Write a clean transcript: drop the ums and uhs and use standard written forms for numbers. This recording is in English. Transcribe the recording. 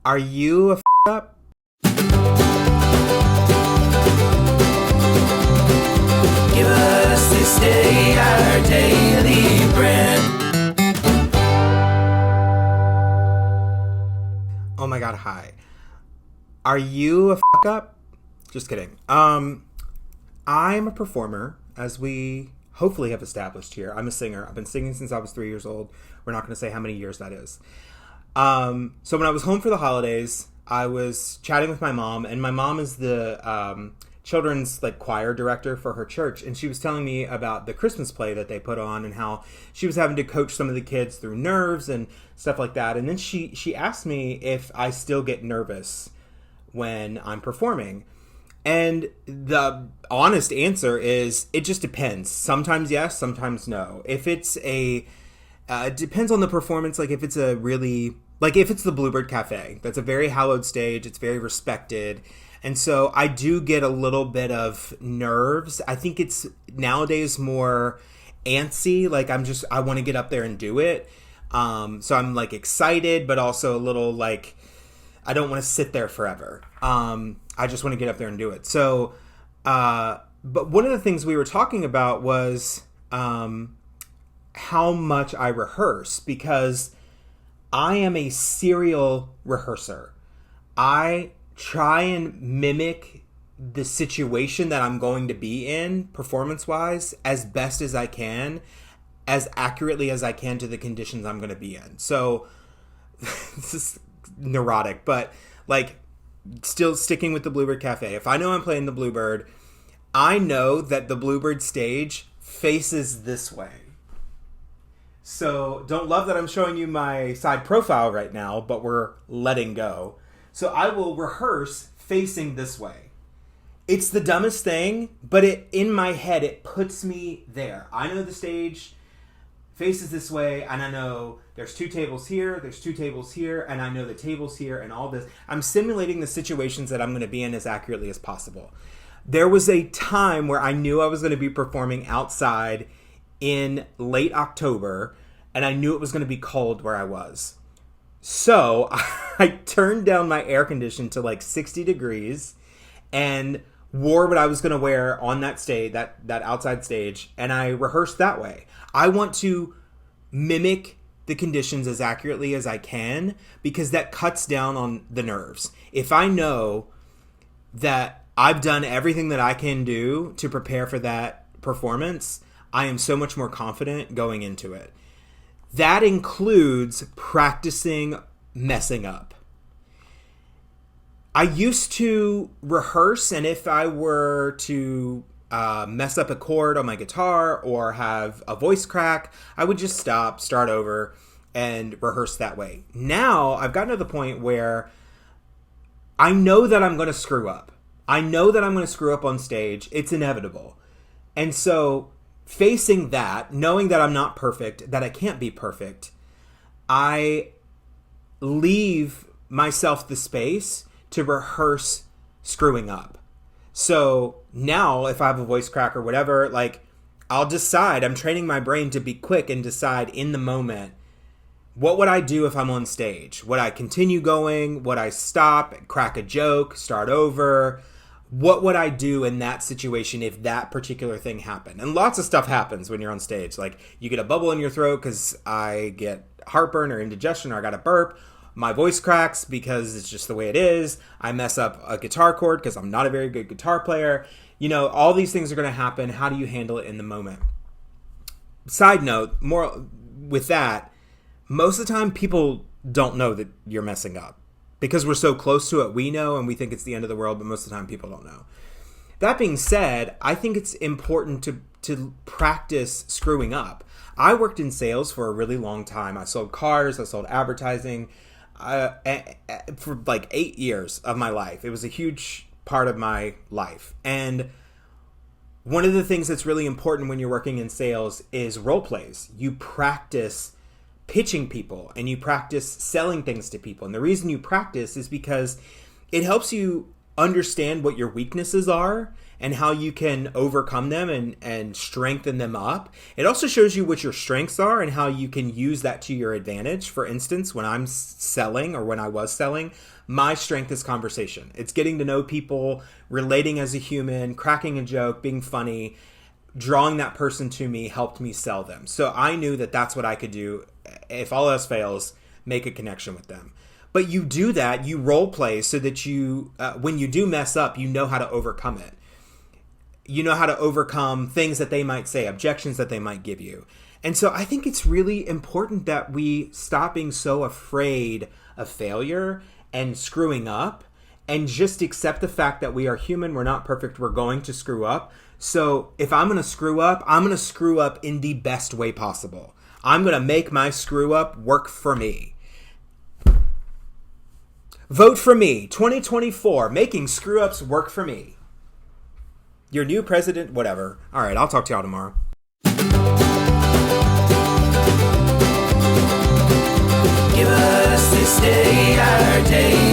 Are you a up? Give us this day our daily bread. Oh my god, hi. Are you a up? Just kidding. I'm a performer, as we hopefully have established here. I'm a singer. I've been singing since I was 3 years old. We're not going to say how many years that is. So when I was home for the holidays, I was chatting with my mom, and my mom is the children's choir director for her church, and she was telling me about the Christmas play that they put on and how she was having to coach some of the kids through nerves and stuff like that. And then she asked me if I still get nervous when I'm performing. And the honest answer is it just depends. Sometimes yes, sometimes no. If it's it depends on the performance. If it's a really, if it's the Bluebird Cafe, that's a very hallowed stage. It's very respected. And so I do get a little bit of nerves. I think it's nowadays more antsy. I want to get up there and do it. So I'm excited, but also a little I don't want to sit there forever. I just want to get up there and do it. So, but one of the things we were talking about was how much I rehearse, because I am a serial rehearser. I try and mimic the situation that I'm going to be in performance-wise as best as I can, as accurately as I can to the conditions I'm going to be in. So this is neurotic, but still sticking with the Bluebird Cafe. If I know I'm playing the Bluebird, I know that the Bluebird stage faces this way. So don't love that I'm showing you my side profile right now, but we're letting go. So I will rehearse facing this way. It's the dumbest thing, but in my head, it puts me there. I know the stage faces this way, and I know there's 2 tables here, there's 2 tables here, and I know the tables here and all this. I'm simulating the situations that I'm going to be in as accurately as possible. There was a time where I knew I was going to be performing outside in late October, and I knew it was going to be cold where I was. So I turned down my air condition to 60 degrees and wore what I was going to wear on that stage, that outside stage, and I rehearsed that way. I want to mimic the conditions as accurately as I can, because that cuts down on the nerves. If I know that I've done everything that I can do to prepare for that performance, I am so much more confident going into it. That includes practicing messing up. I used to rehearse, and if I were to mess up a chord on my guitar or have a voice crack, I would just start over, and rehearse that way. Now, I've gotten to the point where I know that I'm going to screw up. I know that I'm going to screw up on stage. It's inevitable. And so facing that, knowing that I'm not perfect, that I can't be perfect, I leave myself the space to rehearse screwing up. So now if I have a voice crack or whatever, I'll decide, I'm training my brain to be quick and decide in the moment, what would I do if I'm on stage? Would I continue going? Would I stop, crack a joke, start over? What would I do in that situation if that particular thing happened? And lots of stuff happens when you're on stage. You get a bubble in your throat because I get heartburn or indigestion, or I got a burp. My voice cracks because it's just the way it is. I mess up a guitar chord because I'm not a very good guitar player. All these things are going to happen. How do you handle it in the moment? Side note, more with that, most of the time people don't know that you're messing up. Because we're so close to it, we know, and we think it's the end of the world, but most of the time people don't know. That being said, I think it's important to practice screwing up. I worked in sales for a really long time. I sold cars, I sold advertising for 8 years of my life. It was a huge part of my life. And one of the things that's really important when you're working in sales is role plays. You practice pitching people, and you practice selling things to people. And the reason you practice is because it helps you understand what your weaknesses are and how you can overcome them and strengthen them up. It also shows you what your strengths are and how you can use that to your advantage. For instance, when I'm selling, or when I was selling, my strength is conversation. It's getting to know people, relating as a human, cracking a joke, being funny. Drawing that person to me helped me sell them. So I knew that that's what I could do. If all else fails, make a connection with them. But you do that, you role play so that you, when you do mess up, you know how to overcome it. You know how to overcome things that they might say, objections that they might give you. And so I think it's really important that we stop being so afraid of failure and screwing up, and just accept the fact that we are human, we're not perfect, we're going to screw up. So if I'm going to screw up, I'm going to screw up in the best way possible. I'm going to make my screw up work for me. Vote for me, 2024, making screw ups work for me. Your new president, whatever. All right, I'll talk to y'all tomorrow. Give us this day our day.